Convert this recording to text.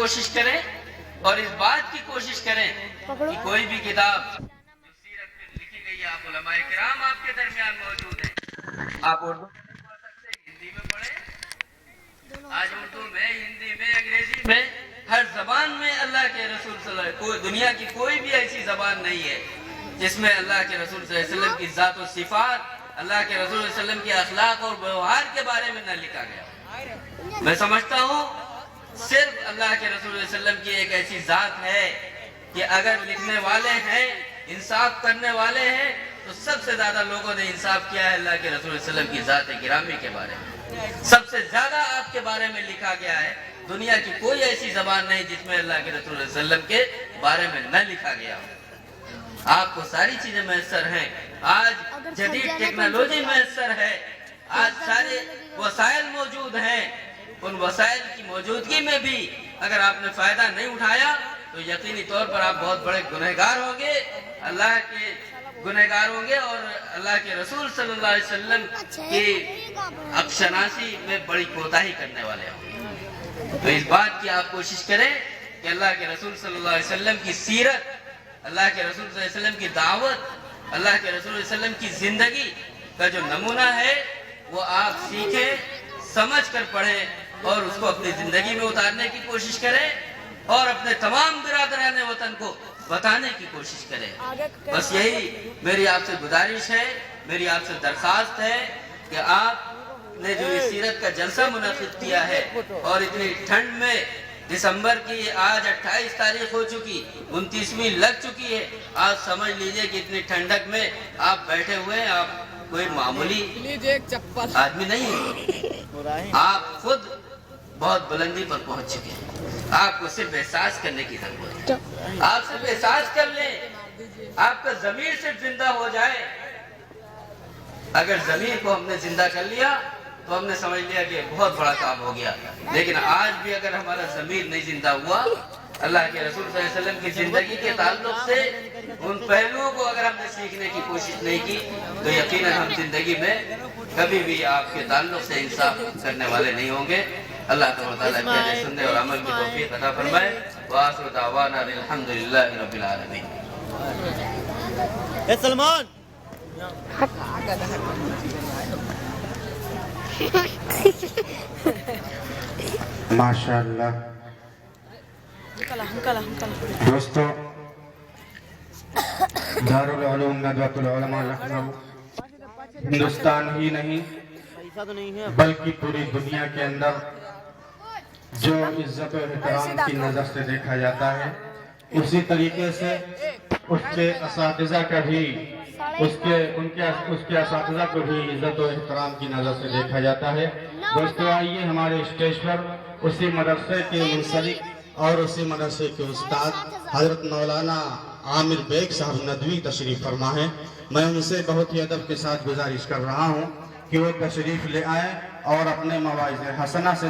کوشش کریں اور اس بات کی کوشش کریں کہ کوئی بھی کتاب جو سیرت میں لکھی گئی ہے، آپ علماء کرام آپ کے درمیان موجود ہیں، آپ اردو میں پڑھ سکتے ہیں، ہندی میں پڑھیں. آج اردو میں، ہندی میں، انگریزی میں، ہر زبان میں اللہ کے رسول صلی اللہ علیہ وسلم، دنیا کی کوئی بھی ایسی زبان نہیں ہے جس میں اللہ کے رسول صلی اللہ علیہ وسلم کی ذات و صفات، اللہ کے رسول صلی اللہ علیہ وسلم کے اخلاق اور ویوہار کے بارے میں نہ لکھا گیا. میں سمجھتا ہوں صرف اللہ کے رسول صلی اللہ علیہ وسلم کی ایک ایسی ذات ہے کہ اگر لکھنے والے ہیں، انصاف کرنے والے ہیں، تو سب سے زیادہ لوگوں نے انصاف کیا ہے اللہ کے رسول صلی اللہ علیہ وسلم کی ذات گرامی کے بارے میں. سب سے زیادہ آپ کے بارے میں لکھا گیا ہے. دنیا کی کوئی ایسی زبان نہیں جس میں اللہ کے رسول صلی اللہ علیہ وسلم کے بارے میں نہ لکھا گیا ہو. آپ کو ساری چیزیں میسر ہیں. آج جدید ٹیکنالوجی میسر ہے، آج سارے وسائل موجود ہیں. ان وسائل کی موجودگی میں بھی اگر آپ نے فائدہ نہیں اٹھایا تو یقینی طور پر آپ بہت بڑے گنہگار ہوں گے، اللہ کے گنہگار ہوں گے، اور اللہ کے رسول صلی اللہ علیہ وسلم کی حق شناسی میں بڑی کوتاہی کرنے والے ہوں گے. تو اس بات کی آپ کوشش کریں کہ اللہ کے رسول صلی اللہ علیہ وسلم کی سیرت، اللہ کے رسول صلی اللہ علیہ وسلم کی دعوت، اللہ کے رسول صلی اللہ علیہ وسلم کی زندگی کا جو نمونہ ہے وہ آپ سیکھیں، سمجھ کر پڑھیں اور اس کو اپنی زندگی میں اتارنے کی کوشش کریں اور اپنے تمام برادران وطن کو بتانے کی کوشش کریں. بس یہی میری آپ سے گزارش ہے، میری آپ سے درخواست ہے کہ آپ نے جو اس سیرت کا جلسہ منعقد کیا ہے اور اتنی ٹھنڈ میں، دسمبر کی آج 28 تاریخ ہو چکی، 29ویں لگ چکی ہے، آپ سمجھ لیجئے کہ اتنی ٹھنڈک میں آپ بیٹھے ہوئے ہیں. آپ کوئی معمولی آدمی نہیں ہے، آپ خود بہت بلندی پر پہنچ چکے ہیں. آپ کو صرف احساس کرنے کی ضرورت ہے. آپ صرف احساس کر لیں، آپ کا ضمیر صرف زندہ ہو جائے. اگر ضمیر کو ہم نے زندہ کر لیا تو ہم نے سمجھ لیا کہ بہت بڑا کام ہو گیا. لیکن آج بھی اگر ہمارا ضمیر نہیں زندہ ہوا، اللہ کے رسول صلی اللہ علیہ وسلم کی زندگی کے تعلق سے ان پہلوؤں کو اگر ہم نے سیکھنے کی کوشش نہیں کی تو یقیناً ہم زندگی میں کبھی بھی آپ کے تعلق سے انصاف کرنے والے نہیں ہوں گے. اللہ تعالیٰ کہنے سننے اور عمل کی توفیق عطا فرمائے. وآخر دعوانا الحمدللہ رب العالمین. اے سلمان ماشاءاللہ. دوستو، دارالعلوم ندوۃ العلماء لکھنؤ ہندوستان ہی نہیں بلکہ پوری دنیا کے اندر جو عزت و احترام کی نظر سے دیکھا جاتا ہے، اسی طریقے سے اس کے اساتذہ کا بھی اس کے اساتذہ کو بھی عزت و احترام کی نظر سے دیکھا جاتا ہے. دوستو، آئیے ہمارے اسٹیج پر اسی مدرسے کے منسلک اور اسی مدرسے کے استاد حضرت مولانا عامر بیگ صاحب ندوی تشریف فرما ہے. میں ان سے بہت ہی ادب کے ساتھ گزارش کر رہا ہوں کہ وہ تشریف لے آئیں اور اپنے مواعظ حسنہ سے